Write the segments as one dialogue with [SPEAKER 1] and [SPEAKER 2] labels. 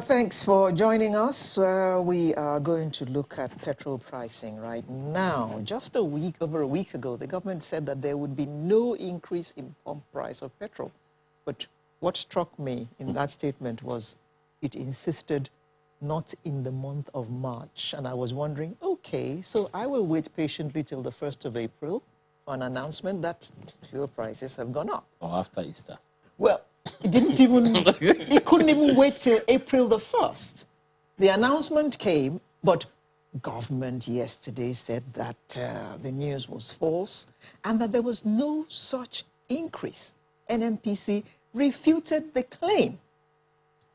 [SPEAKER 1] Thanks for joining us. We are going to look at petrol pricing right now. Just over a week ago, the government said that there would be no increase in pump price of petrol. But what struck me in that statement was it insisted not in the month of March. And I was wondering, okay, so I will wait patiently till the 1st of April for an announcement that fuel prices have gone up.
[SPEAKER 2] Or after Easter.
[SPEAKER 1] Well, it couldn't even wait till April the 1st. The announcement came, but government yesterday said that the news was false and that there was no such increase. NNPC refuted the claim.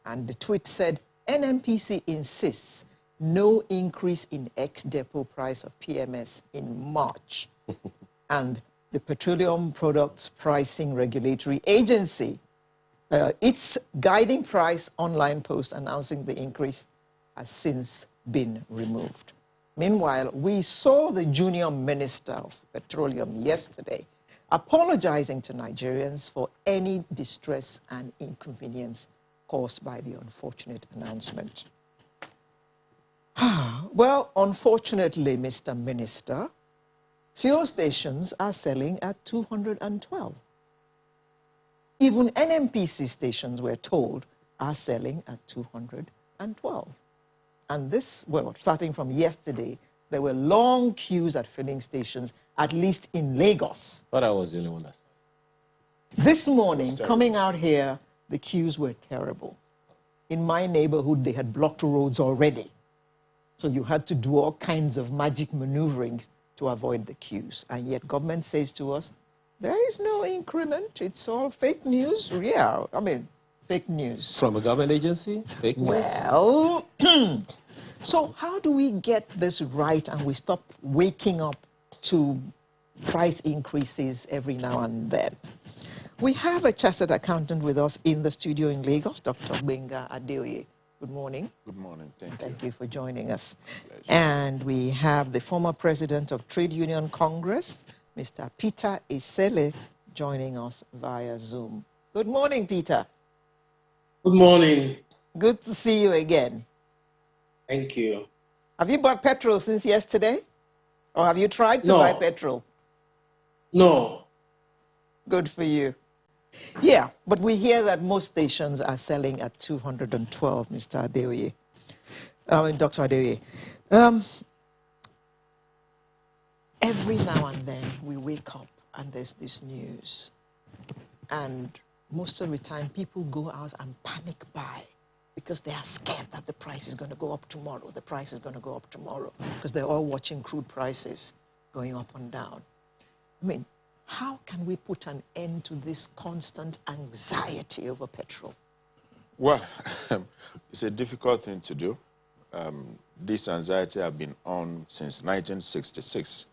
[SPEAKER 1] And the tweet said, NNPC insists no increase in ex-depot price of PMS in March. And the Petroleum Products Pricing Regulatory Agency, its guiding price online post announcing the increase has since been removed. Meanwhile, we saw the junior minister of petroleum yesterday apologizing to Nigerians for any distress and inconvenience caused by the unfortunate announcement. Well, unfortunately, Mr. Minister, fuel stations are selling at 212. Even NNPC stations, we're told, are selling at 212. And this, well, starting from yesterday, there were long queues at filling stations, at least in Lagos.
[SPEAKER 2] But I was the only one that said.
[SPEAKER 1] This morning, coming out here, the queues were terrible. In my neighborhood, they had blocked roads already. So you had to do all kinds of magic maneuvering to avoid the queues. And yet government says to us, there is no increment. It's all fake news. Yeah, I mean, fake news.
[SPEAKER 2] From a government agency? Fake news?
[SPEAKER 1] Well, so how do we get this right and we stop waking up to price increases every now and then? We have a chartered accountant with us in the studio in Lagos, Dr. Benga Adeoye. Good morning.
[SPEAKER 3] Good morning. Thank you.
[SPEAKER 1] Thank you for joining us. And we have the former president of Trade Union Congress, Mr. Peter Isele, joining us via Zoom. Good morning, Peter.
[SPEAKER 4] Good morning.
[SPEAKER 1] Good to see you again.
[SPEAKER 4] Thank you.
[SPEAKER 1] Have you bought petrol since yesterday? Or have you tried to buy petrol?
[SPEAKER 4] No.
[SPEAKER 1] Good for you. Yeah, but we hear that most stations are selling at 212, Mr. Adeoye. Dr. Adeoye. Every now and then we wake up and there's this news. And most of the time people go out and panic buy because they are scared that the price is going to go up tomorrow. The price is going to go up tomorrow because they're all watching crude prices going up and down. I mean, how can we put an end to this constant anxiety over petrol?
[SPEAKER 3] Well, it's a difficult thing to do. This anxiety has been on since 1966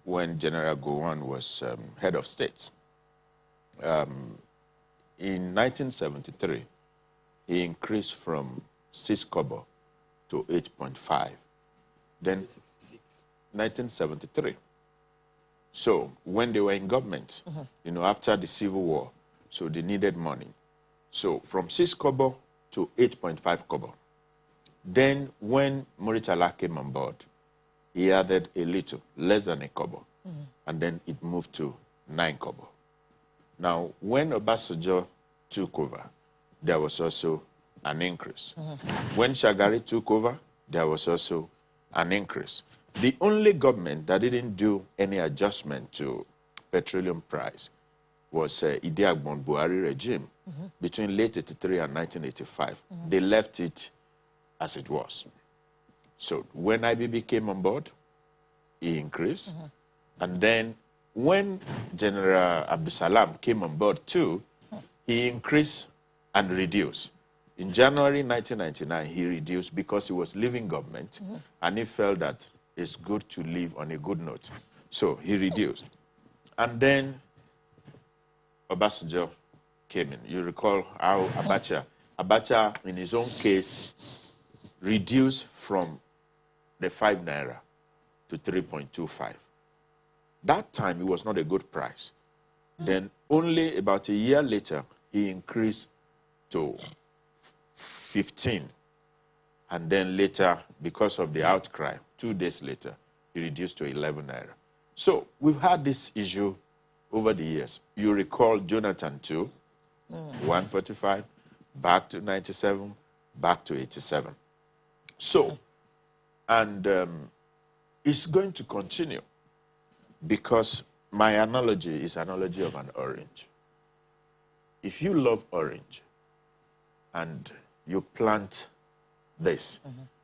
[SPEAKER 3] when General Gowon was head of state. In 1973, he increased from 6 kobo to 8.5. Then 1973. So when they were in government, you know, after the Civil War, so they needed money. So from 6 kobo to 8.5 kobo. Then when Muritala came on board, he added a little, less than a kobo. And then it moved to 9 kobo. Now, when Obasanjo took over, there was also an increase. When Shagari took over, there was also an increase. The only government that didn't do any adjustment to petroleum price was Idi Agbon Buhari regime between late 83 and 1985. They left it as it was. So when IBB came on board, he increased. And then when General Abdusalam came on board too, he increased and reduced. In January 1999, he reduced because he was leaving government and he felt that it's good to leave on a good note. So he reduced. And then Obasanjo came in. You recall how Abacha in his own case reduced from the 5 naira to 3.25. That time, it was not a good price. Then only about a year later, he increased to 15. And then later, because of the outcry, 2 days later, it reduced to 11 naira. So we've had this issue over the years. You recall Jonathan too, 145, back to 97, back to 87. So, and it's going to continue because my analogy is analogy of an orange. If you love orange and you plant this,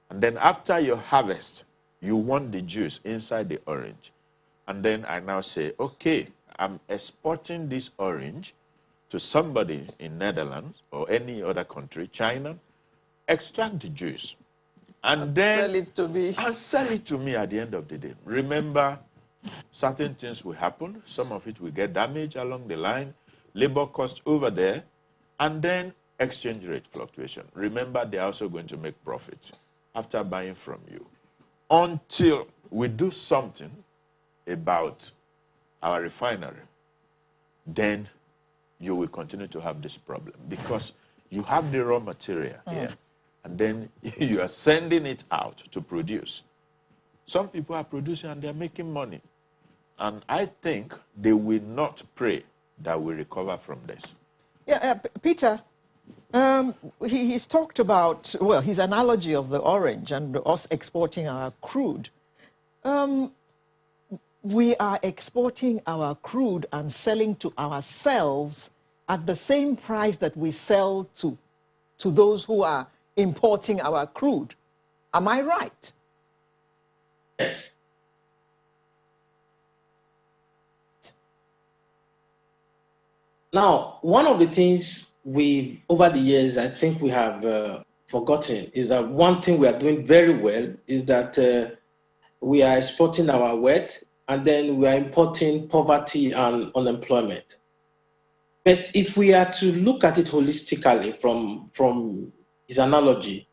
[SPEAKER 3] and then after your harvest, you want the juice inside the orange, and then I now say, okay, I'm exporting this orange to somebody in Netherlands or any other country, China, extract the juice, and then
[SPEAKER 1] sell it to me.
[SPEAKER 3] And sell it to me at the end of the day. Remember, certain things will happen. Some of it will get damaged along the line, labor cost over there, and then exchange rate fluctuation. Remember, they're also going to make profit after buying from you. Until we do something about our refinery, then you will continue to have this problem because you have the raw material here, and then you are sending it out to produce. Some people are producing and they're making money. And I think they will not pray that we recover from this.
[SPEAKER 1] Yeah, Peter, he's talked about, well, his analogy of the orange and us exporting our crude. We are exporting our crude and selling to ourselves at the same price that we sell to those who are importing our crude. Am I right?
[SPEAKER 4] Yes. Now, one of the things over the years, I think we have forgotten is that one thing we are doing very well is that we are exporting our wealth and then we are importing poverty and unemployment. But if we are to look at it holistically from his analogy,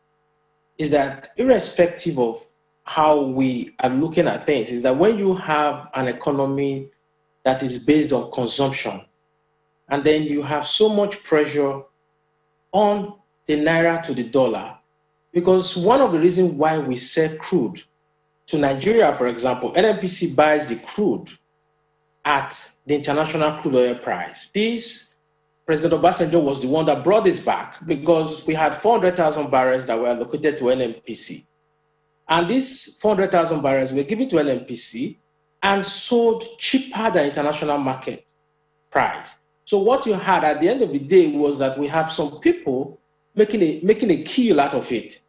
[SPEAKER 4] is that irrespective of how we are looking at things, is that when you have an economy that is based on consumption, and then you have so much pressure on the naira to the dollar, because one of the reasons why we sell crude to Nigeria, for example, NNPC buys the crude at the international crude oil price. President Obasanjo was the one that brought this back because we had 400,000 barrels that were allocated to NNPC. And these 400,000 barrels were given to NNPC and sold cheaper than international market price. So what you had at the end of the day was that we have some people making a kill out of it.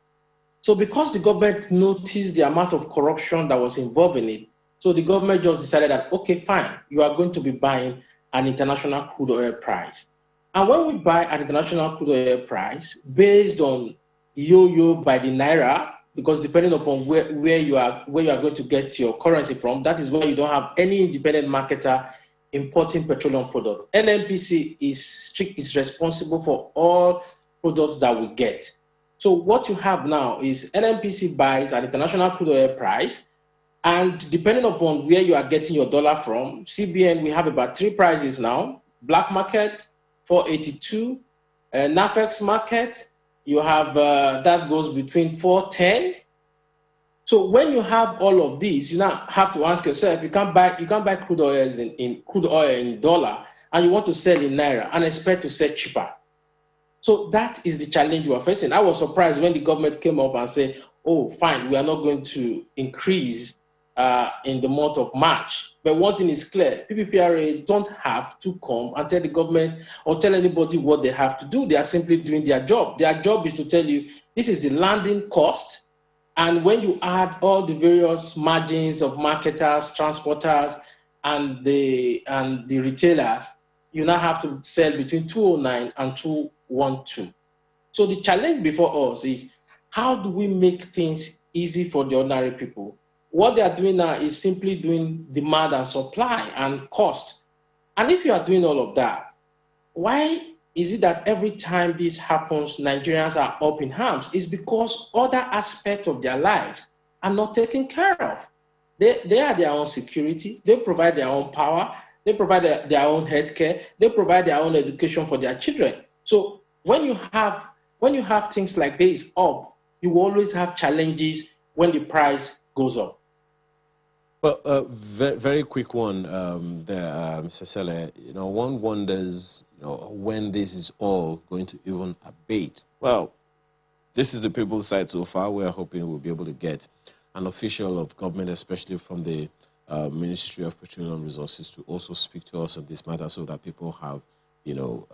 [SPEAKER 4] So because the government noticed the amount of corruption that was involved in it, so the government just decided that, okay, fine, you are going to be buying an international crude oil price. And when we buy an international crude oil price based on yo-yo by the naira, because depending upon where you are going to get your currency from, that is why you don't have any independent marketer importing petroleum products. NNPC is responsible for all products that we get. So what you have now is NNPC buys an international crude oil price, and depending upon where you are getting your dollar from, CBN, we have about 3 prices now. Black market, 482. NAFEX market, you have that goes between 410. So when you have all of these, you now have to ask yourself, you can't buy crude oil in dollar, and you want to sell in naira and expect to sell cheaper. So that is the challenge we are facing. I was surprised when the government came up and said, oh, fine, we are not going to increase in the month of March. But one thing is clear, PPPRA don't have to come and tell the government or tell anybody what they have to do. They are simply doing their job. Their job is to tell you, this is the landing cost. And when you add all the various margins of marketers, transporters, and the retailers, you now have to sell between 209 and 212. So the challenge before us is, how do we make things easy for the ordinary people? What they are doing now is simply doing demand and supply and cost. And if you are doing all of that, why is it that every time this happens, Nigerians are up in arms? It's because other aspects of their lives are not taken care of. They are their own security. They provide their own power. They provide their own healthcare. They provide their own education for their children. So when you have things like this up, you always have challenges when the price goes up.
[SPEAKER 2] Well, very quick one there, Mr. Sele. You know, one wonders, you know, when this is all going to even abate. Well, this is the people's side so far. We're hoping we'll be able to get an official of government, especially from the Ministry of Petroleum Resources, to also speak to us on this matter so that people have, you know,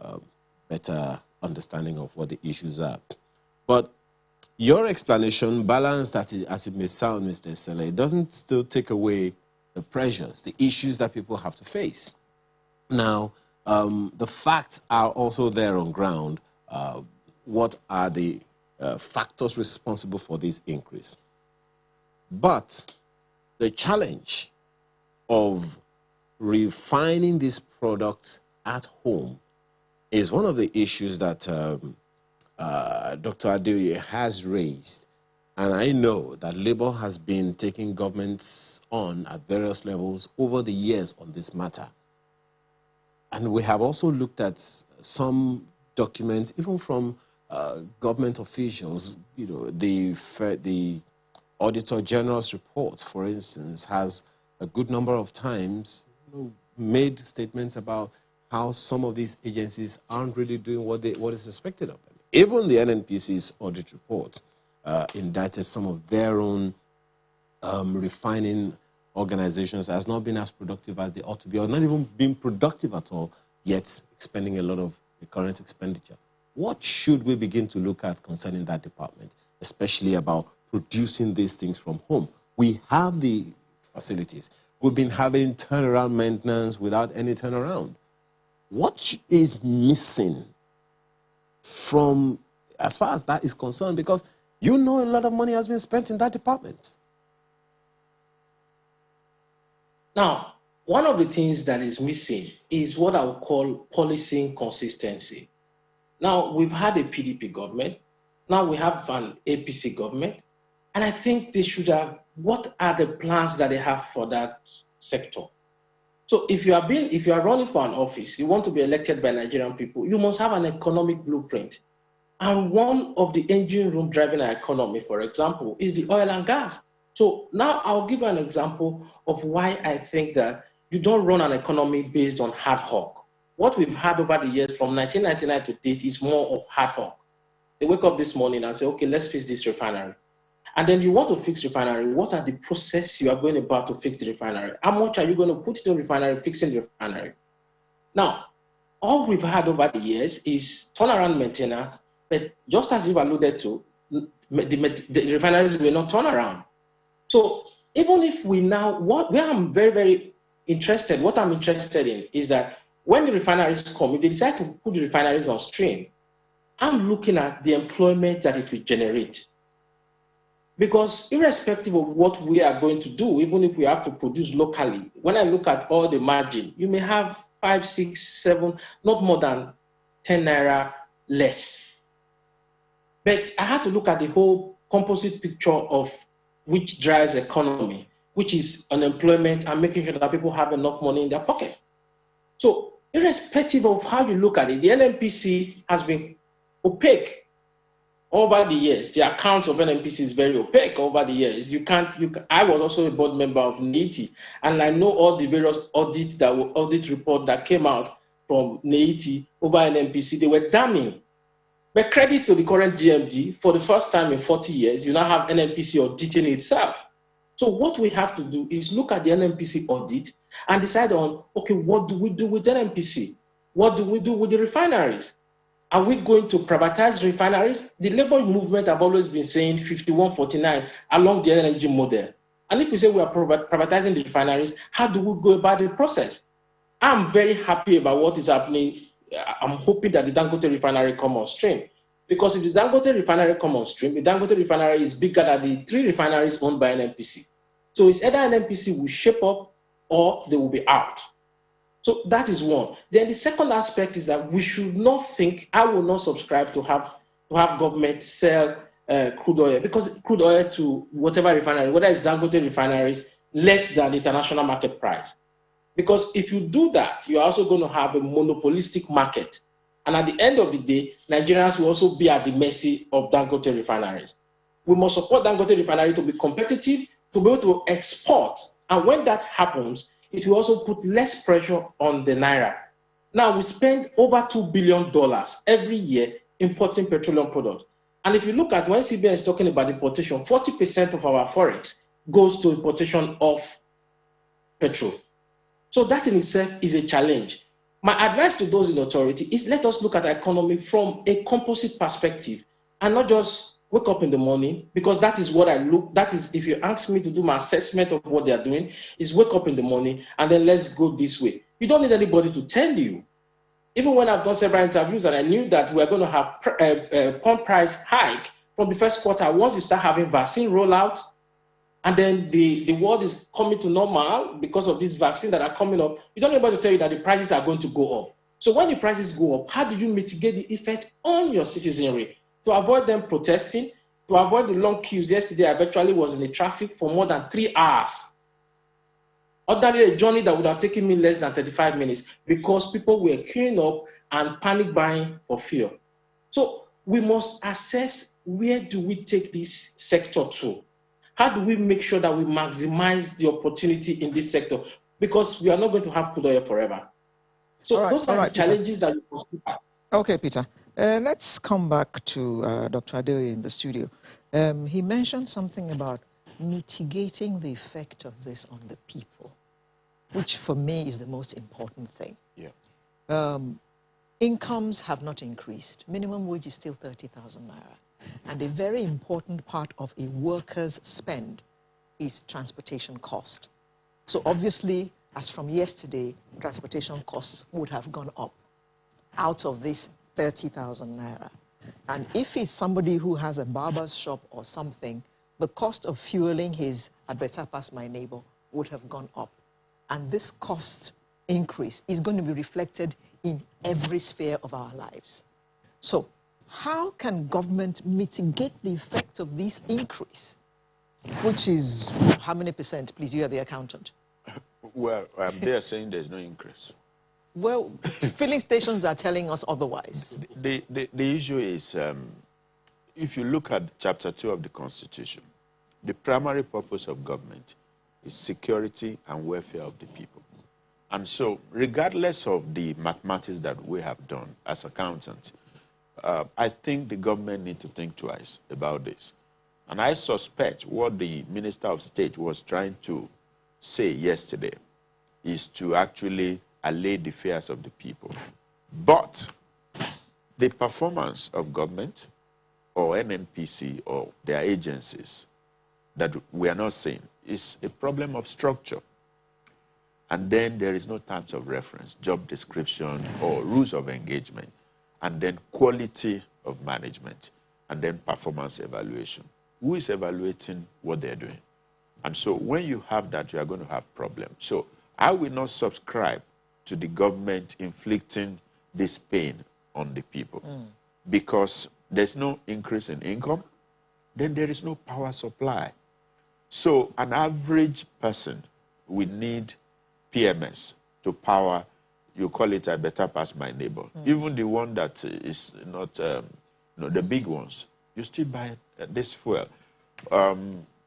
[SPEAKER 2] better understanding of what the issues are. But your explanation, balanced as it may sound, Mr. Sele, it doesn't still take away the pressures, the issues that people have to face. Now, the facts are also there on ground. What are the factors responsible for this increase? But the challenge of refining this product at home is one of the issues that Dr. Adeoye has raised. And I know that Labour has been taking governments on at various levels over the years on this matter. And we have also looked at some documents, even from government officials. You know, the Auditor General's report, for instance, has a good number of times, you know, made statements about how some of these agencies aren't really doing what is expected of them. Even the NNPC's audit report indicted some of their own refining organizations as not being as productive as they ought to be, or not even being productive at all, yet expending a lot of the current expenditure. What should we begin to look at concerning that department, especially about producing these things from home? We have the facilities. We've been having turnaround maintenance without any turnaround. What is missing from, as far as that is concerned? Because you know a lot of money has been spent in that department.
[SPEAKER 4] Now, one of the things that is missing is what I would call policy consistency. Now, we've had a PDP government. Now we have an APC government. And I think they should have, what are the plans that they have for that sector? So if you are running for an office, you want to be elected by Nigerian people, you must have an economic blueprint. And one of the engine room driving our economy, for example, is the oil and gas. So now I'll give you an example of why I think that you don't run an economy based on ad hoc. What we've had over the years from 1999 to date is more of ad hoc. They wake up this morning and say, okay, let's fix this refinery. And then you want to fix refinery. What are the process you are going about to fix the refinery? How much are you going to put into refinery, fixing the refinery? Now, all we've had over the years is turnaround maintenance, but just as you've alluded to, the refineries will not turn around. So even if we now, what I'm interested in is that when the refineries come, if they decide to put the refineries on stream, I'm looking at the employment that it will generate. Because irrespective of what we are going to do, even if we have to produce locally, when I look at all the margin, you may have 5, 6, 7, not more than 10 naira less. But I had to look at the whole composite picture of which drives economy, which is unemployment and making sure that people have enough money in their pocket. So irrespective of how you look at it, the NNPC has been opaque over the years. The accounts of NNPC is very opaque over the years. I was also a board member of NEITI, and I know all the various audit report that came out from NEITI over NNPC. They were damning. But credit to the current GMD, for the first time in 40 years, you now have NNPC auditing itself. So what we have to do is look at the NNPC audit and decide on, okay, what do we do with NNPC? What do we do with the refineries? Are we going to privatize refineries? The labor movement have always been saying 51-49 along the energy model. And if we say we are privatizing the refineries, how do we go about the process? I'm very happy about what is happening. I'm hoping that the Dangote refinery come on stream. Because if the Dangote refinery come on stream, the Dangote refinery is bigger than the 3 refineries owned by NNPC. So it's either NNPC will shape up or they will be out. So that is one. Then the second aspect is that we should not think, I will not subscribe to have government sell crude oil, because crude oil to whatever refinery, whether it's Dangote refineries, less than the international market price. Because if you do that, you're also going to have a monopolistic market. And at the end of the day, Nigerians will also be at the mercy of Dangote refineries. We must support Dangote refinery to be competitive, to be able to export. And when that happens, it will also put less pressure on the Naira. Now, we spend over $2 billion every year importing petroleum products. And if you look at when CBN is talking about importation, 40% of our forex goes to importation of petrol. So that in itself is a challenge. My advice to those in authority is let us look at the economy from a composite perspective and not just wake up in the morning, because that is what I look, that is, if you ask me to do my assessment of what they are doing, is wake up in the morning and then let's go this way. You don't need anybody to tell you. Even when I've done several interviews and I knew that we're going to have pump price hike from the first quarter, once you start having vaccine rollout, and then the world is coming to normal because of these vaccines that are coming up, you don't need anybody to tell you that the prices are going to go up. So when the prices go up, how do you mitigate the effect on your citizenry? To avoid them protesting, to avoid the long queues. Yesterday, I virtually was in the traffic for more than 3 hours. Ordinarily, a journey that would have taken me less than 35 minutes because people were queuing up and panic buying for fear. So we must assess, where do we take this sector to? How do we make sure that we maximize the opportunity in this sector? Because we are not going to have crude oil forever. So those are the challenges that we must look at.
[SPEAKER 1] Okay, Peter. Let's come back to Dr. Adeoye in the studio. He mentioned something about mitigating the effect of this on the people, which for me is the most important thing.
[SPEAKER 3] Yeah.
[SPEAKER 1] Incomes have not increased. Minimum wage is still 30,000 naira. And a very important part of a worker's spend is transportation cost. So obviously, as from yesterday, transportation costs would have gone up out of this 30,000 naira. And if it's somebody who has a barber's shop or something, the cost of fueling his "I better pass my neighbor" would have gone up. And this cost increase is going to be reflected in every sphere of our lives. So how can government mitigate the effect of this increase, which is how many percent? Please, you are the accountant.
[SPEAKER 3] Well, they are saying there's no increase.
[SPEAKER 1] Well, filling stations are telling us otherwise.
[SPEAKER 3] The issue is, if you look at Chapter 2 of the Constitution, the primary purpose of government is security and welfare of the people. And so, regardless of the mathematics that we have done as accountants, I think the government need to think twice about this. And I suspect what the Minister of State was trying to say yesterday is to actually allay the fears of the people. But the performance of government or NNPC or their agencies that we are not seeing is a problem of structure. And then there is no terms of reference, job description or rules of engagement, and then quality of management, and then performance evaluation. Who is evaluating what they're doing? And so when you have that, you are going to have problems. So I will not subscribe to the government inflicting this pain on the people because there's no increase in income, then there is no power supply. So an average person will need PMS to power, you call it "I better pass my neighbor." Even the one that is not, the big ones, you still buy this fuel.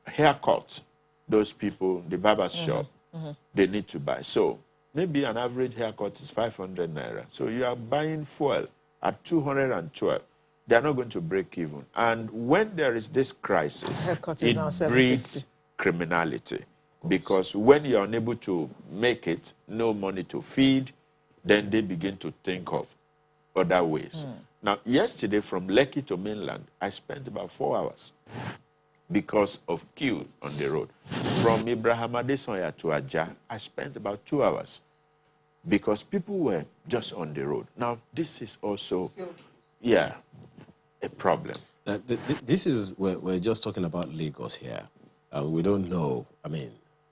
[SPEAKER 3] Haircut, those people, the barber's shop, they need to buy. So maybe an average haircut is 500 naira. So you are buying fuel at 212. They are not going to break even. And when there is this crisis, it breeds criminality. Because when you're unable to make it, no money to feed, then they begin to think of other ways. Now, yesterday from Lekki to mainland, I spent about 4 hours because of queue on the road. From Ibrahim Adesanya to Ajah, I spent about 2 hours because people were just on the road. Now, this is also, a problem.
[SPEAKER 2] This is, we're just talking about Lagos here. We don't know,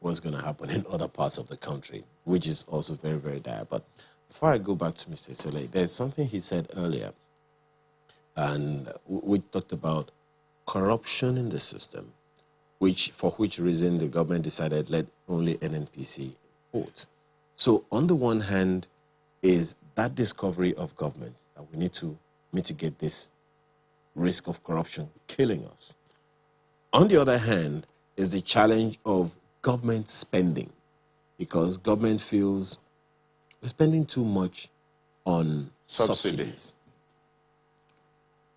[SPEAKER 2] what's going to happen in other parts of the country, which is also very, very dire. But before I go back to Mr. Sele, there's something he said earlier, and we talked about corruption in the system, for which reason the government decided let only NNPC vote. So on the one hand, is that discovery of government that we need to mitigate this risk of corruption killing us. On the other hand, is the challenge of government spending, because government feels we're spending too much on subsidies.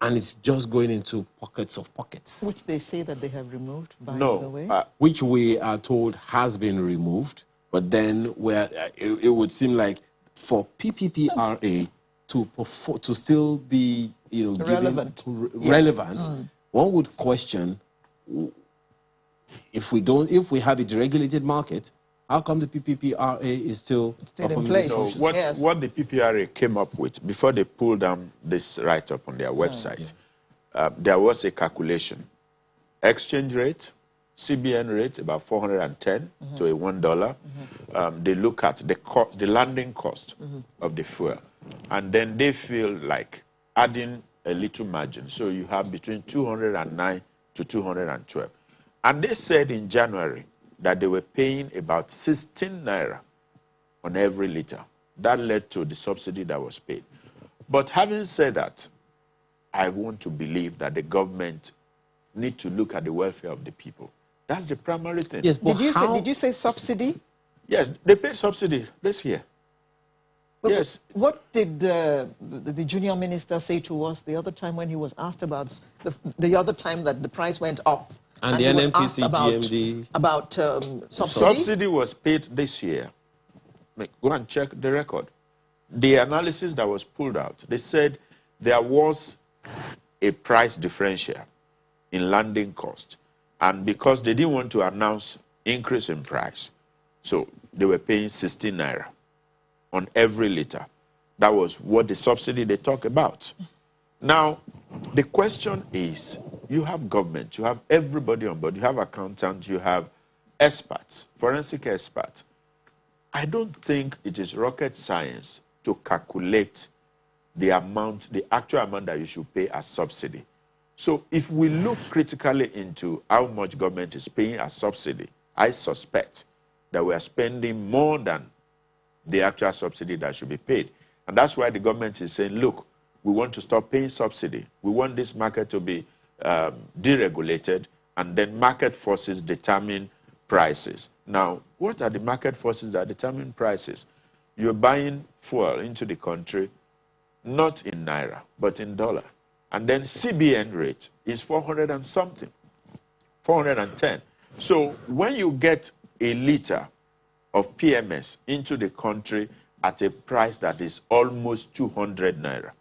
[SPEAKER 2] And it's just going into pockets of pockets.
[SPEAKER 1] Which they say that they have removed, by the way.
[SPEAKER 2] Which we are told has been removed, but then it would seem like for PPPRA to still be,
[SPEAKER 1] relevant,
[SPEAKER 2] one would question if we have a deregulated market, how come the PPPRA is still
[SPEAKER 1] in place?
[SPEAKER 3] So what the PPRA came up with before they pulled down this write-up on their website, there was a calculation. Exchange rate, CBN rate, about 410 to a $1. They look at the landing cost of the fuel. And then they feel like adding a little margin. So you have between 209 to 212. And they said in January that they were paying about 16 naira on every liter. That led to the subsidy that was paid. But having said that, I want to believe that the government need to look at the welfare of the people. That's the primary thing.
[SPEAKER 2] Yes, but
[SPEAKER 1] did you say subsidy?
[SPEAKER 3] Yes, they paid subsidy this year. Yes.
[SPEAKER 1] What did the junior minister say to us the other time when he was asked about the other time that the price went up?
[SPEAKER 2] And the NNPC GMD
[SPEAKER 1] about subsidy?
[SPEAKER 3] Subsidy was paid this year. Go and check the record. The analysis that was pulled out, they said there was a price differential in landing cost. And because they didn't want to announce increase in price, so they were paying 16 naira on every liter. That was what the subsidy they talk about. Now, the question is, you have government, you have everybody on board, you have accountants, you have experts, forensic experts. I don't think it is rocket science to calculate the actual amount that you should pay as subsidy. So if we look critically into how much government is paying as subsidy, I suspect that we are spending more than the actual subsidy that should be paid. And that's why the government is saying, look, we want to stop paying subsidy. We want this market to be deregulated, and then market forces determine prices. Now, what are the market forces that determine prices? You're buying fuel into the country, not in naira, but in dollar. And then CBN rate is 400 and something, 410. So when you get a liter of PMS into the country at a price that is almost 200 naira,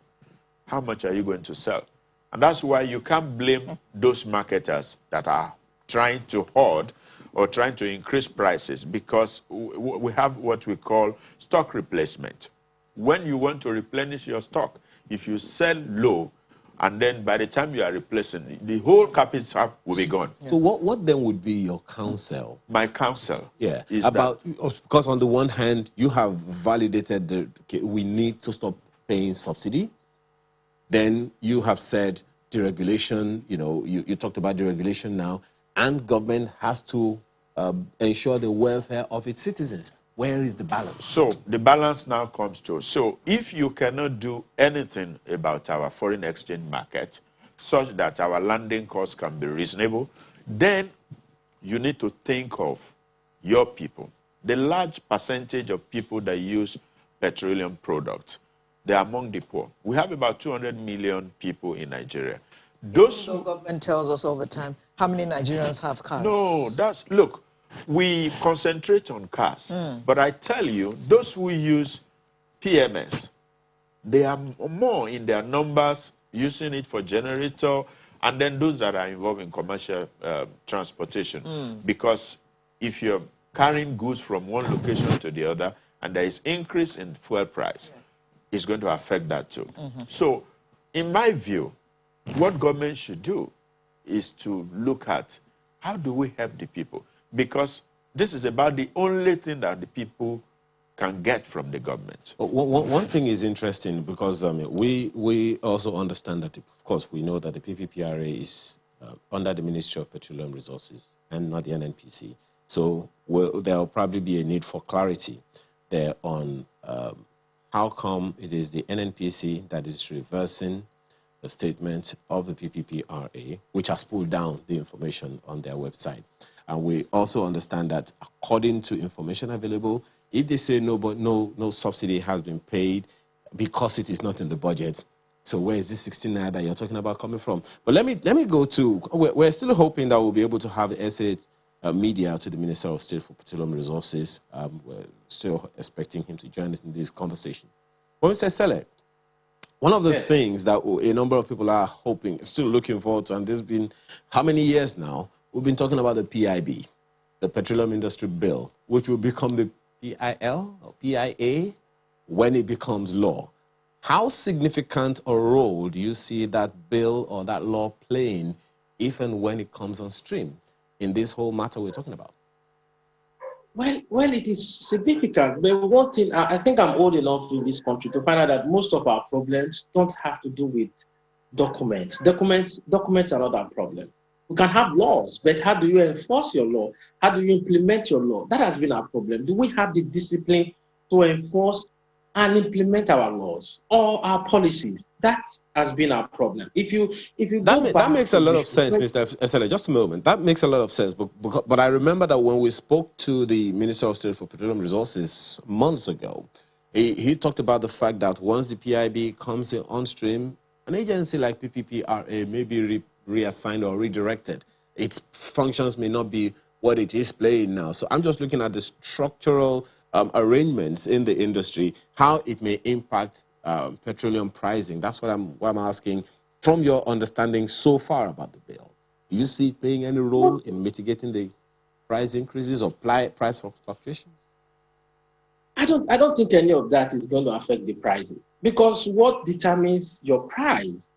[SPEAKER 3] how much are you going to sell? And that's why you can't blame those marketers that are trying to hoard or trying to increase prices, because we have what we call stock replacement. When you want to replenish your stock, if you sell low, and then by the time you are replacing, the whole capital will be gone.
[SPEAKER 2] So what then would be your counsel?
[SPEAKER 3] My counsel is
[SPEAKER 2] because on the one hand, you have validated we need to stop paying subsidy. Then you have said deregulation, you talked about deregulation now, and government has to ensure the welfare of its citizens. Where is the balance?
[SPEAKER 3] So the balance now comes to, so if you cannot do anything about our foreign exchange market such that our landing costs can be reasonable, then you need to think of your people. The large percentage of people that use petroleum products, they're among the poor. We have about 200 million people in Nigeria. Those
[SPEAKER 1] the government tells us all the time, how many Nigerians have cars?
[SPEAKER 3] No, look, we concentrate on cars. But I tell you, those who use PMS, they are more in their numbers, using it for generator, and then those that are involved in commercial transportation. Because if you're carrying goods from one location to the other, and there is increase in fuel price, it's going to affect that too. So, in my view, what government should do is to look at how do we help the people? Because this is about the only thing that the people can get from the government.
[SPEAKER 2] One thing is interesting, because we also understand that, of course, we know that the PPPRA is under the Ministry of Petroleum Resources and not the NNPC. So there will probably be a need for clarity there on how come it is the NNPC that is reversing the statement of the PPPRA, which has pulled down the information on their website. And we also understand that according to information available, if they say no subsidy has been paid because it is not in the budget, so where is this 16 naira that you're talking about coming from? But let me go to, we're still hoping that we'll be able to have the essay media to the Minister of State for Petroleum Resources. We're still expecting him to join us in this conversation. Well, Mr. Sele, one of the things that a number of people are hoping, still looking forward to, and there's been how many years now, we've been talking about the PIB, the Petroleum Industry Bill, which will become the PIL or PIA when it becomes law. How significant a role do you see that bill or that law playing if and when it comes on stream in this whole matter we're talking about?
[SPEAKER 4] Well, it is significant. But one thing, I think I'm old enough in this country to find out that most of our problems don't have to do with documents. Documents are not our problem. We can have laws, but how do you enforce your law? How do you implement your law? That has been our problem. Do we have the discipline to enforce and implement our laws or our policies? That has been our problem. If you
[SPEAKER 2] that makes a lot of sense, Mr. Esele. Just a moment. That makes a lot of sense. But I remember that when we spoke to the Minister of State for Petroleum Resources months ago, he talked about the fact that once the PIB comes in on stream, an agency like PPPRA may be reassigned or redirected. Its functions may not be what it is playing now. So I'm just looking at the structural arrangements in the industry, how it may impact petroleum pricing. That's what I'm asking from your understanding so far about the bill. Do you see it playing any role in mitigating the price increases or price fluctuations?
[SPEAKER 4] I don't think any of that is going to affect the pricing, because what determines your price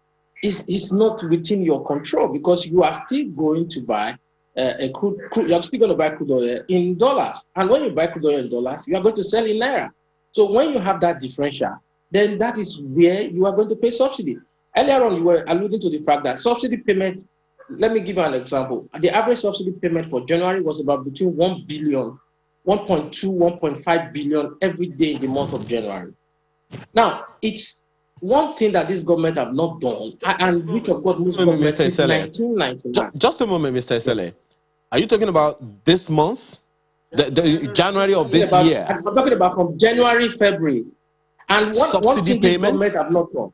[SPEAKER 4] is not within your control, because you are still going to buy you're still going to buy crude oil in dollars. And when you buy crude oil in dollars, you are going to sell in naira. So when you have that differential, then that is where you are going to pay subsidy. Earlier on, you were alluding to the fact that subsidy payment, let me give you an example. The average subsidy payment for January was about between 1 billion, 1.2, 1.5 billion every day in the month of January. Now, it's one thing that this government have not done, and which of course most governments since 1999.
[SPEAKER 2] Just a moment, Mr. Esele. Are you talking about this month? The January of this year?
[SPEAKER 4] I'm talking about from January, February. And one thing this government have not done.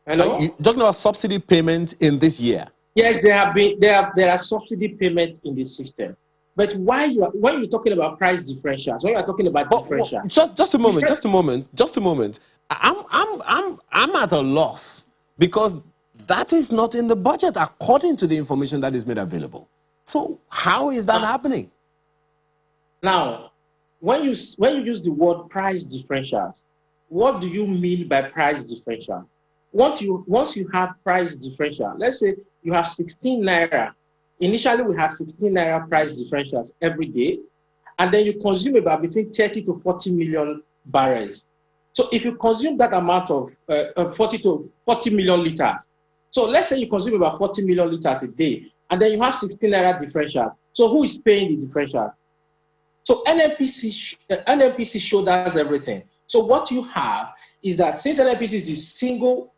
[SPEAKER 4] Hello?
[SPEAKER 2] Are you talking about subsidy payment in this year?
[SPEAKER 4] Yes, there are subsidy payments in the system. But when you're talking about price differentials, when you're talking about differentials,
[SPEAKER 2] just a moment. I'm at a loss because that is not in the budget according to the information that is made available. So how is that happening?
[SPEAKER 4] Now, when you use the word price differentials, what do you mean by price differential? Once you have price differential, let's say you have 16 naira. Initially, we have 16 naira price differentials every day, and then you consume about between 30 to 40 million barrels. So if you consume that amount of 40 to 40 million liters, so let's say you consume about 40 million liters a day, and then you have 16 naira differentials. So who is paying the differentials? So NNPC shoulders everything. So what you have is that since NNPC is the single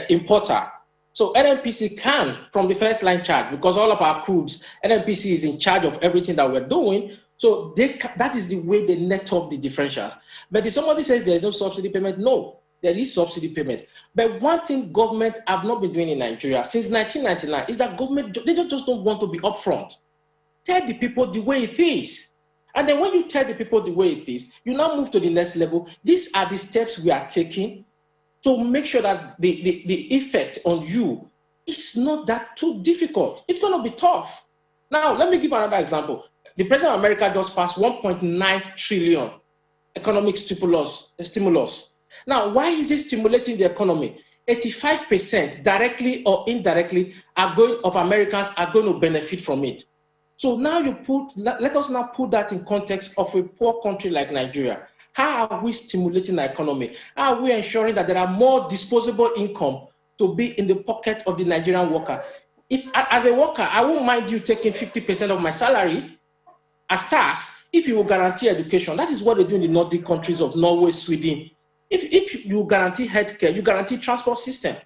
[SPEAKER 4] importer, so NNPC can, from the first line charge, because all of our crudes, NNPC is in charge of everything that we're doing. So that is the way they net off the differentials. But if somebody says there's no subsidy payment, no, there is subsidy payment. But one thing government have not been doing in Nigeria since 1999 is that government, they just don't want to be upfront. Tell the people the way it is. And then when you tell the people the way it is, you now move to the next level. These are the steps we are taking to make sure that the effect on you is not that too difficult. It's going to be tough. Now, let me give another example. The President of America just passed 1.9 trillion economic stimulus. Now, why is it stimulating the economy? 85% directly or indirectly of Americans are going to benefit from it. So now let us now put that in context of a poor country like Nigeria. How are we stimulating the economy? How are we ensuring that there are more disposable income to be in the pocket of the Nigerian worker? If, as a worker, I won't mind you taking 50% of my salary as tax if you will guarantee education. That is what they do in the Nordic countries of Norway, Sweden. If you guarantee healthcare, you guarantee transport system.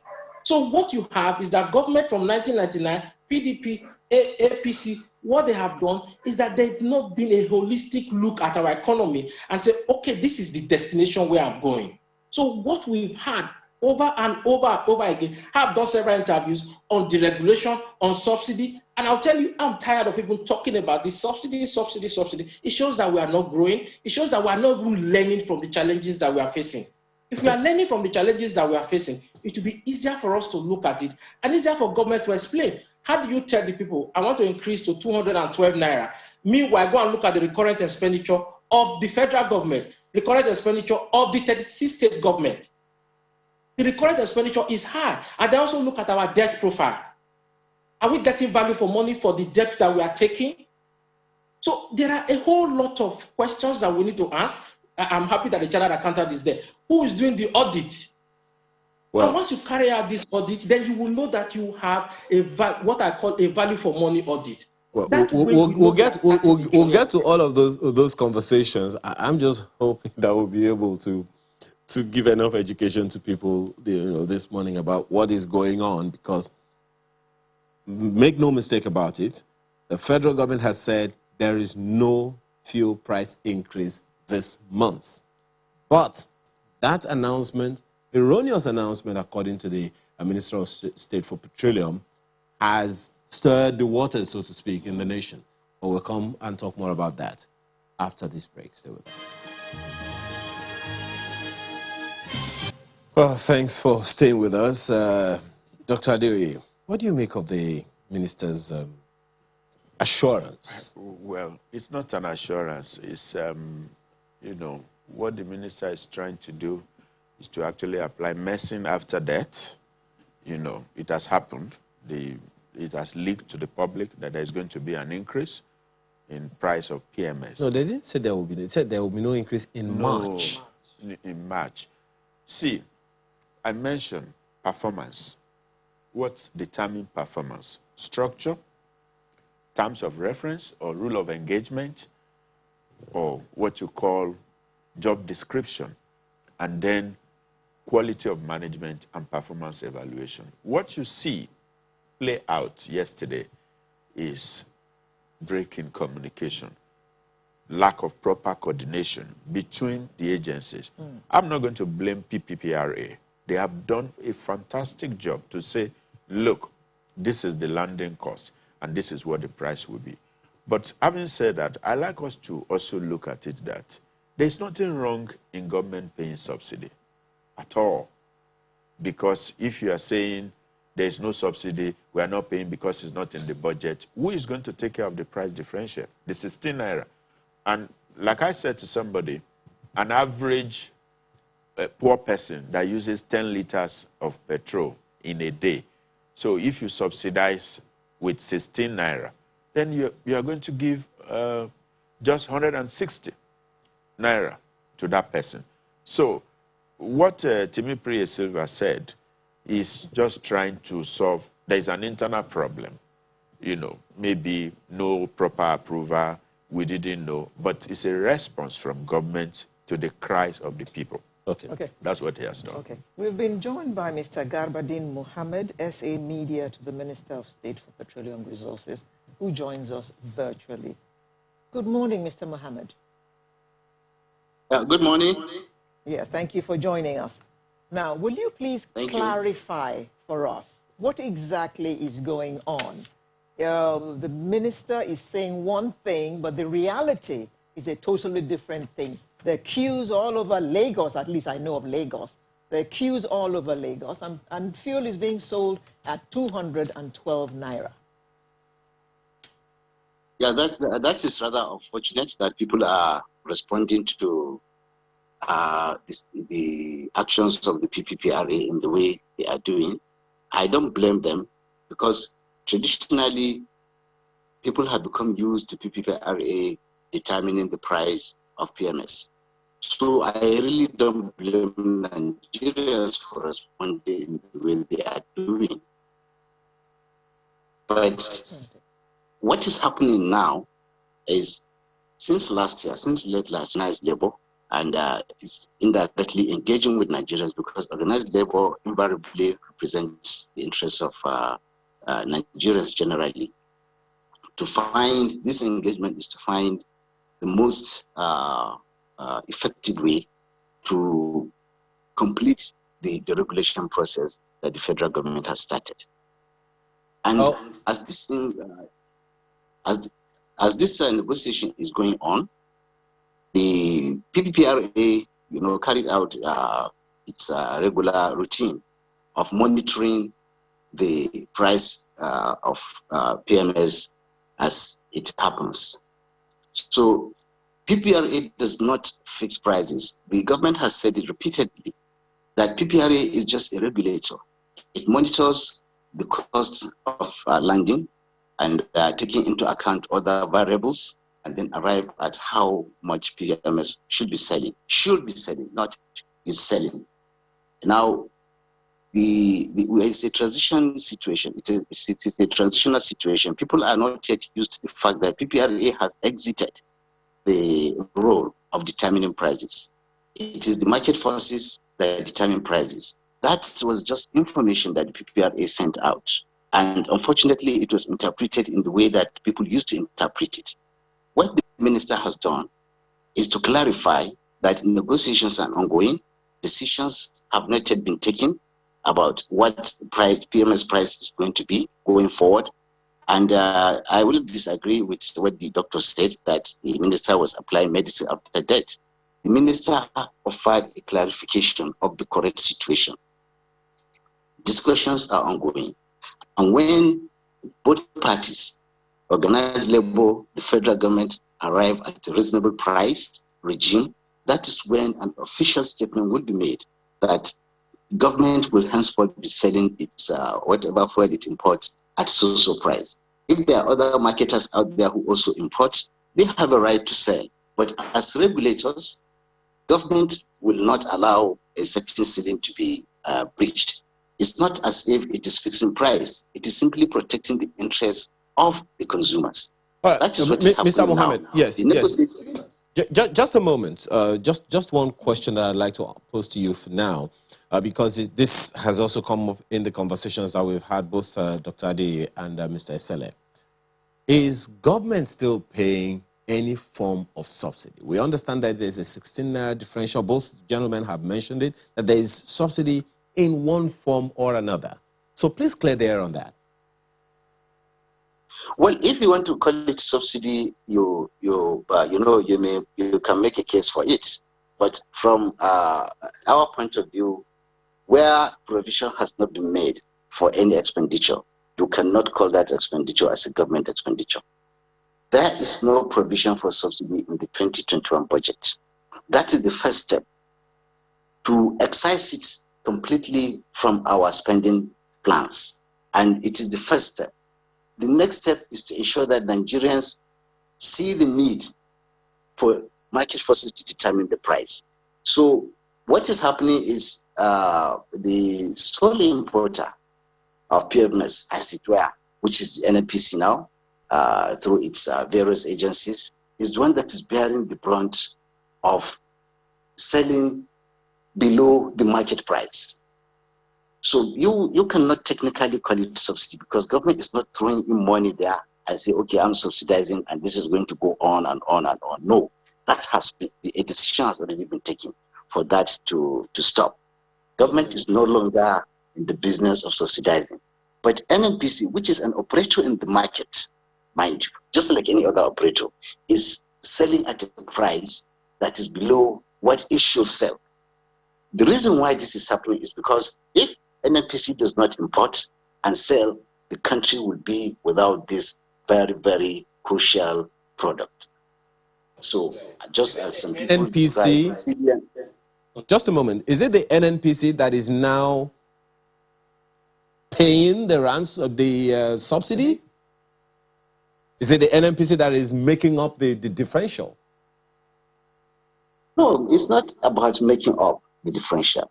[SPEAKER 4] So what you have is that government from 1999, PDP, APC, what they have done is that they've not been a holistic look at our economy and say, okay, this is the destination where I'm going. So what we've had over and over and over again, I've done several interviews on deregulation, on subsidy, and I'll tell you, I'm tired of even talking about this subsidy. It shows that we are not growing. It shows that we are not even learning from the challenges that we are facing. If we are learning from the challenges that we are facing, it will be easier for us to look at it and easier for government to explain. How do you tell the people, I want to increase to 212 naira? Meanwhile, go and look at the recurrent expenditure of the federal government, the recurrent expenditure of the 36 state government. The recurrent expenditure is high. And they also look at our debt profile. Are we getting value for money for the debt that we are taking? So there are a whole lot of questions that we need to ask. I'm happy that the chartered accountant is there. Who is doing the audit? Well, and once you carry out this audit, then you will know that you have what I call a value for money audit.
[SPEAKER 2] Well, we'll get to all of those conversations. I'm just hoping that we'll be able to give enough education to people, this morning about what is going on, because make no mistake about it, the federal government has said there is no fuel price increase this month. But that announcement, erroneous announcement, according to the Minister of State for Petroleum, has stirred the waters, so to speak, in the nation. But we'll come and talk more about that after this break. Stay with us. Well, thanks for staying with us. Dr. Adeoye, what do you make of the minister's assurance?
[SPEAKER 3] Well, it's not an assurance. It's, what the minister is trying to do is to actually apply medicine after death. It has happened. It has leaked to the public that there's going to be an increase in price of PMS.
[SPEAKER 2] No, they didn't say there will be. They said there will be no increase in March.
[SPEAKER 3] In March. See, I mentioned performance. What determines performance? Structure, terms of reference or rule of engagement, or what you call job description, and then quality of management and performance evaluation. What you see play out yesterday is break in communication, lack of proper coordination between the agencies. I'm not going to blame PPPRA. They have done a fantastic job to say, look, this is the landing cost, and this is what the price will be. But having said that, I like us to also look at it that there's nothing wrong in government paying subsidy at all. Because if you are saying there's no subsidy, we are not paying because it's not in the budget, who is going to take care of the price differential? The 16 naira. And like I said to somebody, an average poor person that uses 10 liters of petrol in a day. So if you subsidize with 16 naira, then you are going to give just 160 naira to that person. So what Timi Priya Silva said is just trying to solve, there's an internal problem. Maybe no proper approval, we didn't know, but it's a response from government to the cries of the people.
[SPEAKER 2] Okay.
[SPEAKER 3] That's what he has done.
[SPEAKER 1] Okay. We've been joined by Mr. Garbadin Mohammed, SA Media to the Minister of State for Petroleum Resources, who joins us virtually. Good morning, Mr. Mohammed.
[SPEAKER 5] Good morning.
[SPEAKER 1] Yeah, thank you for joining us. Now, will you please clarify for us what exactly is going on? The minister is saying one thing, but the reality is a totally different thing. There are queues all over Lagos, at least I know of Lagos. There are queues all over Lagos, and fuel is being sold at 212 naira.
[SPEAKER 5] Yeah, that is rather unfortunate that people are responding to the actions of the PPPRA in the way they are doing. I don't blame them, because traditionally people have become used to PPPRA determining the price of PMS. So I really don't blame Nigerians for responding in the way they are doing. But what is happening now is, since late last year, since Labor, and is indirectly engaging with Nigerians, because organized labor invariably represents the interests of Nigerians generally. To find this engagement is to find the most effective way to complete the deregulation process that the federal government has started. And as this thing, as this negotiation is going on, the PPPRA, carried out its regular routine of monitoring the price of PMS as it happens. So PPRA does not fix prices. The government has said it repeatedly that PPRA is just a regulator. It monitors the cost of landing and taking into account other variables, and then arrive at how much PMS should be selling. Should be selling, not is selling. Now, it's a transition situation. It is a transitional situation. People are not yet used to the fact that PPRA has exited the role of determining prices. It is the market forces that determine prices. That was just information that the PPRA sent out. And unfortunately, it was interpreted in the way that people used to interpret it. What the minister has done is to clarify that negotiations are ongoing, decisions have not yet been taken about what price PMS price is going to be going forward. And I will disagree with what the doctor said, that the minister was applying medicine after death. The minister offered a clarification of the correct situation. Discussions are ongoing. And when both parties, organized labor, the federal government, arrive at a reasonable price regime, that is when an official statement will be made that government will henceforth be selling its whatever fuel it imports at so price. If there are other marketers out there who also import, they have a right to sell. But as regulators, government will not allow a certain ceiling to be breached. It's not as if it is fixing price. It is simply protecting the interests of the consumers.
[SPEAKER 2] Right.
[SPEAKER 5] That is what is happening
[SPEAKER 2] Mr. Mohammed,
[SPEAKER 5] now.
[SPEAKER 2] yes. Just a moment. Just one question that I'd like to pose to you for now, because this has also come up in the conversations that we've had, both Dr. Ade and Mr. Esele. Is government still paying any form of subsidy? We understand that there's a 16 naira differential. Both gentlemen have mentioned it, that there is subsidy in one form or another. So please clear the air on that.
[SPEAKER 5] Well, if you want to call it subsidy, you can make a case for it. But from our point of view, where provision has not been made for any expenditure, you cannot call that expenditure as a government expenditure. There is no provision for subsidy in the 2021 budget. That is the first step. To excise it completely from our spending plans. And it is the first step. The next step is to ensure that Nigerians see the need for market forces to determine the price. So what is happening is the sole importer of PMS, as it were, which is the NNPC now, through its various agencies, is the one that is bearing the brunt of selling below the market price. So you cannot technically call it subsidy, because government is not throwing in money there and say, okay, I'm subsidizing and this is going to go on and on and on. No, that has been, a decision has already been taken for that to stop. Government is no longer in the business of subsidizing. But NNPC, which is an operator in the market, mind you, just like any other operator, is selling at a price that is below what it should sell. The reason why this is happening is because if NNPC does not import and sell, the country will be without this very, very crucial product. So just as some people
[SPEAKER 2] NNPC,
[SPEAKER 5] describe,
[SPEAKER 2] just a moment, is it the NNPC that is now paying the ransom of the subsidy? Is it the NNPC that is making up the differential?
[SPEAKER 5] No, it's not about making up the differential.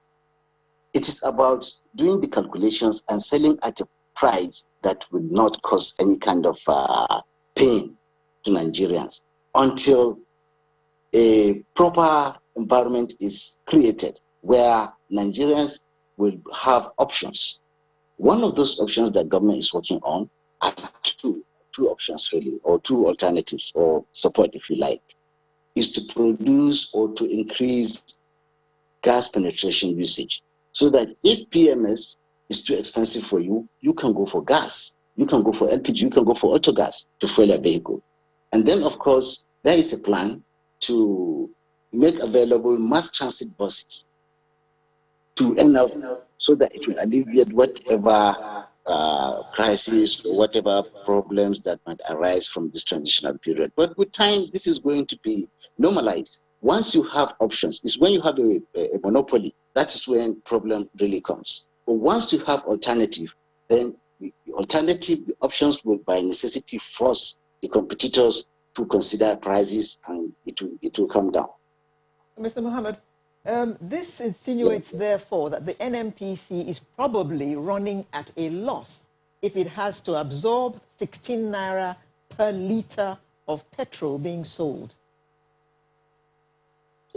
[SPEAKER 5] It is about doing the calculations and selling at a price that will not cause any kind of pain to Nigerians until a proper environment is created where Nigerians will have options. One of those options that government is working on are two options really, or two alternatives, or support if you like, is to produce or to increase gas penetration usage, so that if PMS is too expensive for you, you can go for gas, you can go for LPG, you can go for auto gas to fuel your vehicle. And then, of course, there is a plan to make available mass transit buses to enough so that it will alleviate whatever crisis or whatever problems that might arise from this transitional period. But with time, this is going to be normalized. Once you have options, it's when you have a monopoly, that is when problem really comes. But once you have alternative, then the options will by necessity force the competitors to consider prices, and it will come down.
[SPEAKER 1] Mr. Mohammed, this insinuates, therefore, that the NNPC is probably running at a loss if it has to absorb 16 naira per litre of petrol being sold.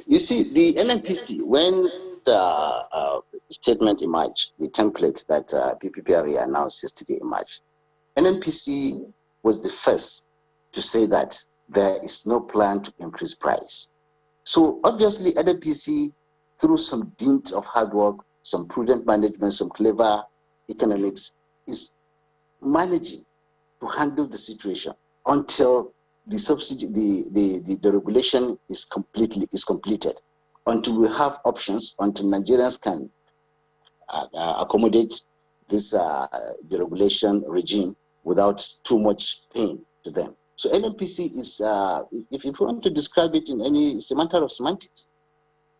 [SPEAKER 5] You see, the NNPC, when the statement emerged, the template that PPPRA announced yesterday emerged, NNPC was the first to say that there is no plan to increase price. So obviously, NNPC, through some dint of hard work, some prudent management, some clever economics, is managing to handle the situation until the subsidy, the regulation is completed, until we have options, until Nigerians can accommodate this deregulation regime without too much pain to them. So NNPC is, if you want to describe it in any, it's a matter of semantics.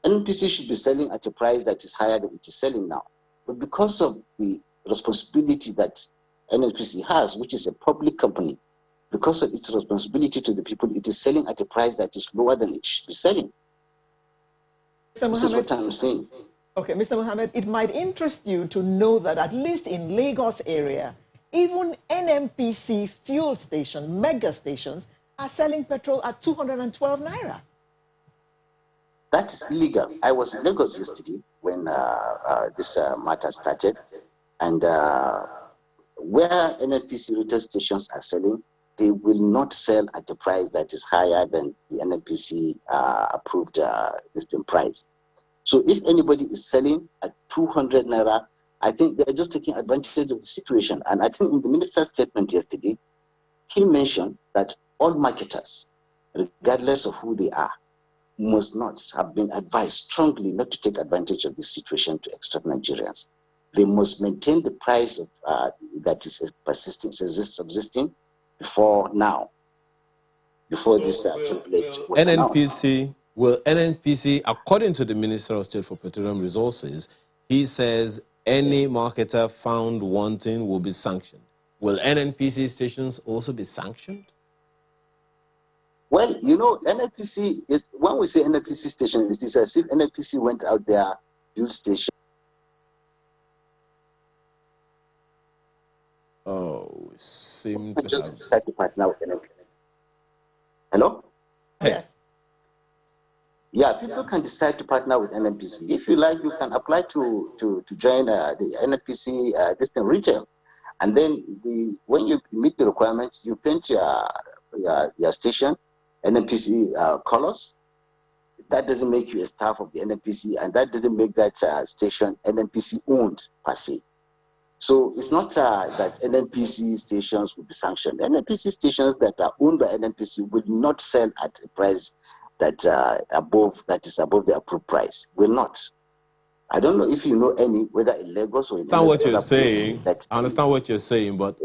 [SPEAKER 5] NNPC should be selling at a price that is higher than it is selling now. But because of the responsibility that NNPC has, which is a public company, because of its responsibility to the people, it is selling at a price that is lower than it should be selling. This is what I'm saying.
[SPEAKER 1] Okay, Mr. Mohammed, it might interest you to know that at least in Lagos area, even NNPC fuel stations, mega stations, are selling petrol at 212 naira.
[SPEAKER 5] That is illegal. I was in Lagos yesterday when this matter started, and where NNPC retail stations are selling, they will not sell at a price that is higher than the NNPC approved listing price. So if anybody is selling at 200 naira, I think they're just taking advantage of the situation. And I think in the minister's statement yesterday, he mentioned that all marketers, regardless of who they are, must not have been advised strongly not to take advantage of this situation to extort Nigerians. They must maintain the price of that is subsisting before now, before this template was announced.
[SPEAKER 2] Will NNPC, according to the Minister of State for Petroleum Resources, he says any marketer found wanting will be sanctioned. Will NNPC stations also be sanctioned?
[SPEAKER 5] Well, you know, NNPC, when we say NNPC station, it is as if NNPC went out there, built station.
[SPEAKER 2] Oh, seem to
[SPEAKER 5] just
[SPEAKER 2] have...
[SPEAKER 5] decide to partner with NNPC. Hello?
[SPEAKER 1] Yes.
[SPEAKER 5] Yeah, people can decide to partner with NNPC. If you like, you can apply to join the NNPC distant retail. And then when you meet the requirements, you paint your station NNPC colors. That doesn't make you a staff of the NNPC, and that doesn't make that station NNPC owned per se. So it's not that NNPC stations will be sanctioned. NNPC stations that are owned by NNPC will not sell at a price that is above the approved price. Will not. I don't know if you know any, whether in Lagos or in
[SPEAKER 2] I understand what you're
[SPEAKER 5] saying.
[SPEAKER 2] I understand what you're saying, but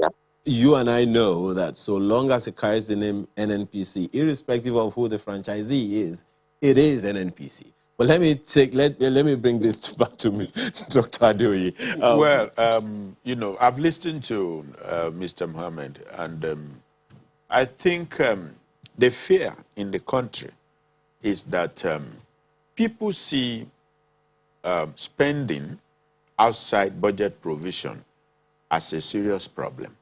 [SPEAKER 2] you and I know that so long as it carries the name NNPC, irrespective of who the franchisee is, it is NNPC. But let me bring this back to me, Dr. Adeoye.
[SPEAKER 3] Well, you know, I've listened to Mr. Mohammed, and I think the fear in the country is that people see spending outside budget provision as a serious problem.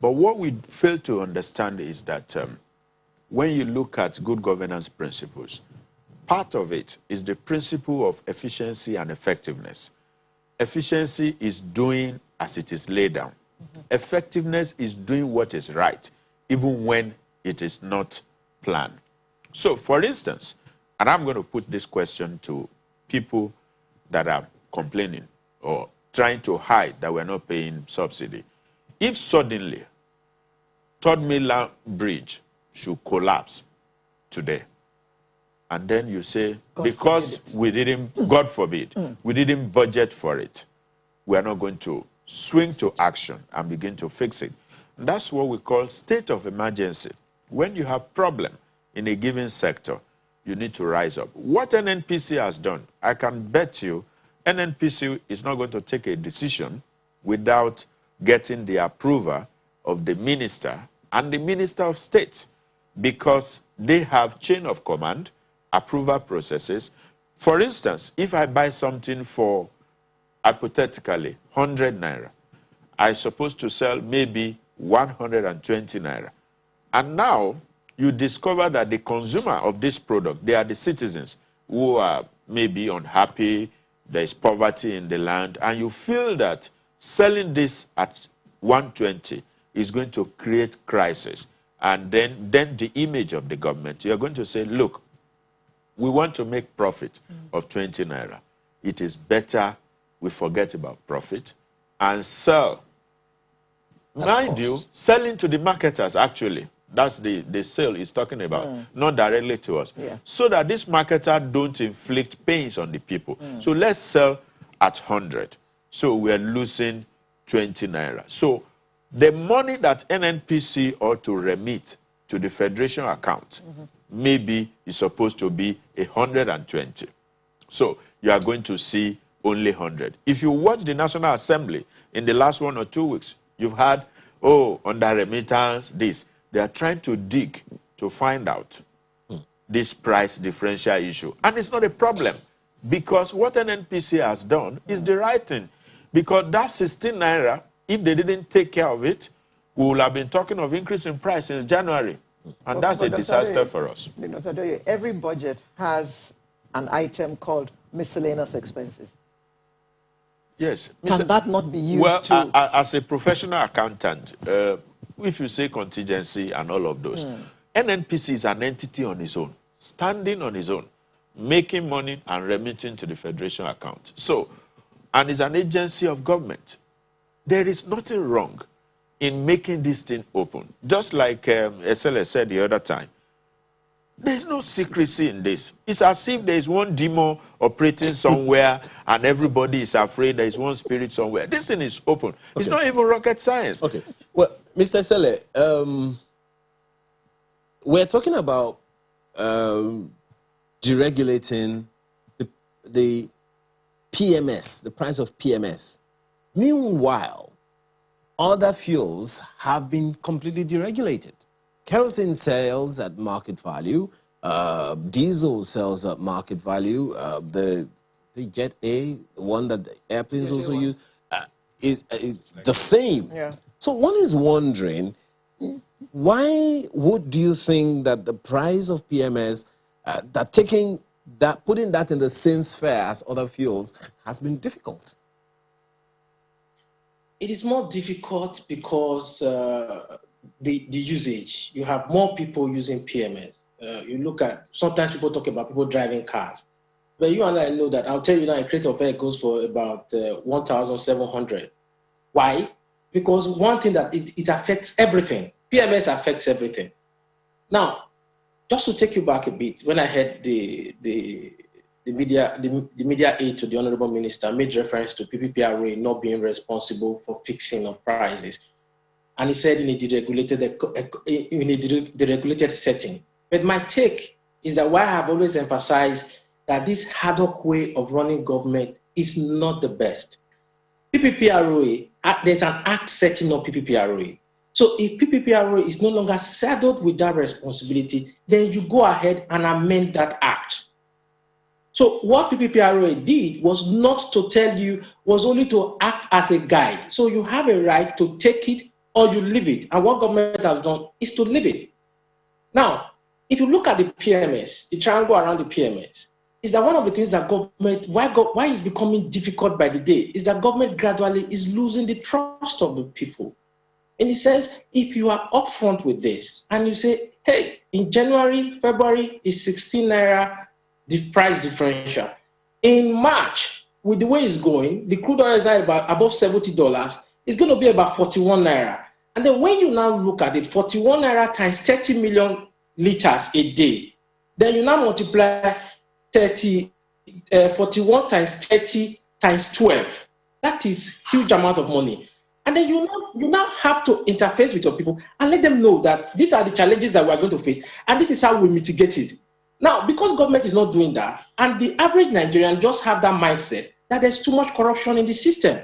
[SPEAKER 3] But what we fail to understand is that when you look at good governance principles, part of it is the principle of efficiency and effectiveness. Efficiency is doing as it is laid down. Effectiveness is doing what is right, even when it is not planned. So, for instance, and I'm going to put this question to people that are complaining or trying to hide that we're not paying subsidy. If suddenly Third Mainland Bridge should collapse today, and then you say, because we didn't, God forbid, we didn't budget for it, we are not going to swing to action and begin to fix it. And that's what we call state of emergency. When you have problem in a given sector, you need to rise up. What NNPC has done, I can bet you, NNPC is not going to take a decision without getting the approval of the minister and the Minister of State, because they have chain of command, approval processes. For instance, if I buy something for, hypothetically, 100 naira, I'm supposed to sell maybe 120 naira. And now you discover that the consumer of this product, they are the citizens who are maybe unhappy, there is poverty in the land, and you feel that selling this at 120 is going to create crisis. And then the image of the government, you're going to say, look, we want to make profit of 20 naira. It is better we forget about profit and sell. Mind you, selling to the marketers, actually. That's the sale he's talking about, not directly to us.
[SPEAKER 1] Yeah.
[SPEAKER 3] So that this marketer don't inflict pains on the people. So let's sell at 100. So we're losing 20 naira. So the money that NNPC ought to remit to the federation account maybe is supposed to be 120. So you are going to see only 100. If you watch the National Assembly in the last 1 or 2 weeks, you've had, oh, under remittance, this. They are trying to dig to find out this price differential issue. And it's not a problem, because what an NPC has done is the right thing. Because that 16 naira, if they didn't take care of it, we will have been talking of increase in price since January. And that's a disaster for us.
[SPEAKER 1] Every budget has an item called miscellaneous expenses.
[SPEAKER 3] Yes.
[SPEAKER 1] Can that not be used
[SPEAKER 3] to... as a professional accountant, if you say contingency and all of those, NNPC is an entity on its own, standing on its own, making money and remitting to the federation account. So, and it's an agency of government. There is nothing wrong in making this thing open. Just like SLS said the other time, there's no secrecy in this. It's as if there is one demon operating somewhere and everybody is afraid there is one spirit somewhere. This thing is open. Okay. It's not even rocket science.
[SPEAKER 2] Okay. Well, Mr. Sele, we're talking about deregulating the PMS, the price of PMS. Meanwhile, other fuels have been completely deregulated. Kerosene sells at market value, diesel sells at market value, the Jet A, the one that the airplanes also use, is the same.
[SPEAKER 1] Yeah.
[SPEAKER 2] So one is wondering, why do you think that the price of PMS, putting that in the same sphere as other fuels has been difficult?
[SPEAKER 4] It is more difficult because the usage. You have more people using PMS. You look at, sometimes people talk about people driving cars. But you and I know that, I'll tell you now, a crate of air goes for about 1,700. Why? Because one thing that it affects everything. PMS affects everything. Now, just to take you back a bit, when I heard the media aid to the Honorable Minister made reference to PPPRA not being responsible for fixing of prices. And he said in a deregulated setting. But my take is that why I have always emphasized that this ad hoc way of running government is not the best. PPPRA, there's an act setting up PPPRA. So if PPPRA is no longer saddled with that responsibility, then you go ahead and amend that act. So what PPPRA did was not to tell you, was only to act as a guide. So you have a right to take it or you leave it. And what government has done is to leave it. Now, if you look at the PMS, the triangle around the PMS, is that one of the things that government, why it's becoming difficult by the day, is that government gradually is losing the trust of the people. In the sense, if you are upfront with this and you say, hey, in January, February is 16 naira, the price differential. In March, with the way it's going, the crude oil is now above $70. It's going to be about 41 naira. And then when you now look at it, 41 naira times 30 million liters a day, then you now multiply 41 times 30 times 12. That is huge amount of money. And then you now have to interface with your people and let them know that these are the challenges that we are going to face, and this is how we mitigate it. Now, because government is not doing that, and the average Nigerian just have that mindset that there's too much corruption in the system.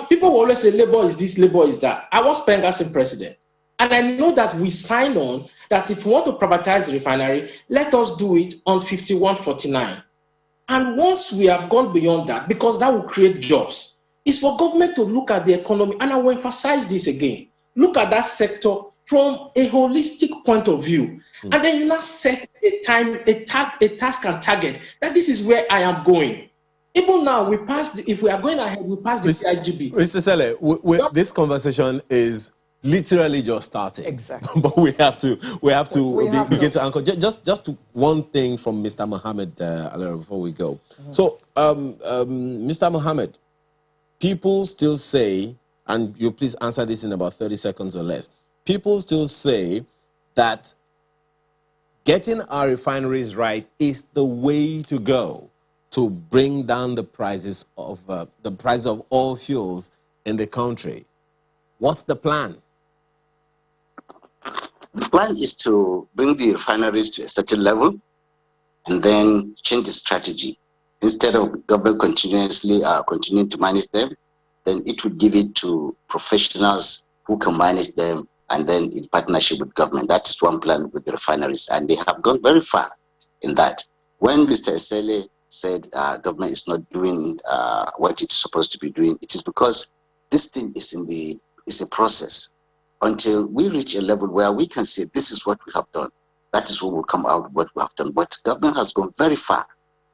[SPEAKER 4] People will always say, labor is this, labor is that. I was Penga as president, and I know that we signed on that if we want to privatize the refinery, let us do it on 5149. And once we have gone beyond that, because that will create jobs, is for government to look at the economy, and I will emphasize this again, look at that sector from a holistic point of view. And then you now set a task and target that this is where I am going. Even now, if we are going ahead, we pass the CIGB.
[SPEAKER 2] Mr. Sele, this conversation is literally just starting.
[SPEAKER 1] Exactly.
[SPEAKER 2] But we have to begin to anchor. Just one thing from Mr. Mohammed before we go. So, Mr. Mohammed, people still say, and you please answer this in about 30 seconds or less, people still say that getting our refineries right is the way to go to bring down the prices of all fuels in the country. What's the plan?
[SPEAKER 5] The plan is to bring the refineries to a certain level and then change the strategy. Instead of government continuing to manage them, then it would give it to professionals who can manage them, and then in partnership with government. That is one plan with the refineries, and they have gone very far in that. When Mr. Esele said government is not doing what it's supposed to be doing, it is because this thing is a process. Until we reach a level where we can say this is what we have done, that is what will come out of what we have done. But government has gone very far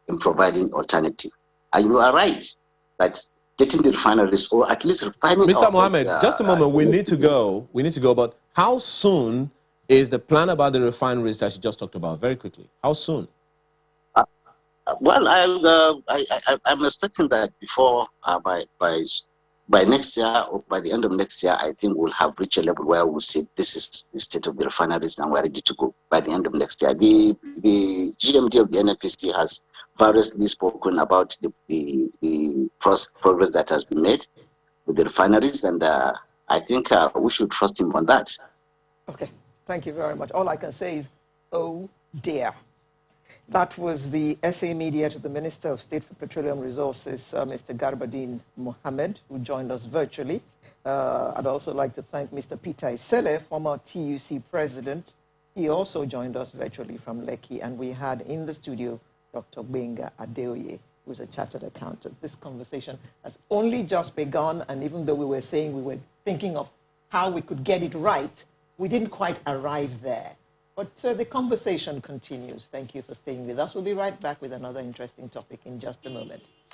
[SPEAKER 5] in providing alternative. And you are right that getting the refineries, or at least refining...
[SPEAKER 2] Mr. Mohammed, just a moment. We need to go. But how soon is the plan about the refineries that you just talked about? Very quickly. How soon?
[SPEAKER 5] Well, I'm expecting that before, by next year, or by the end of next year, I think we'll have reached a level where we'll say this is the state of the refineries and we're ready to go by the end of next year. The GMD of the NNPC has variously spoken about the progress that has been made with the refineries, and I think we should trust him on that.
[SPEAKER 1] Okay, thank you very much. All I can say is, oh dear. That was the SA media to the Minister of State for Petroleum Resources, Mr. Garbadin Mohammed, who joined us virtually. I'd also like to thank Mr. Peter Esele, former TUC president. He also joined us virtually from Lekki, and we had in the studio Dr. Benga Adeoye, who's a chartered accountant. This conversation has only just begun, and even though we were saying we were thinking of how we could get it right, we didn't quite arrive there. But the conversation continues. Thank you for staying with us. We'll be right back with another interesting topic in just a moment.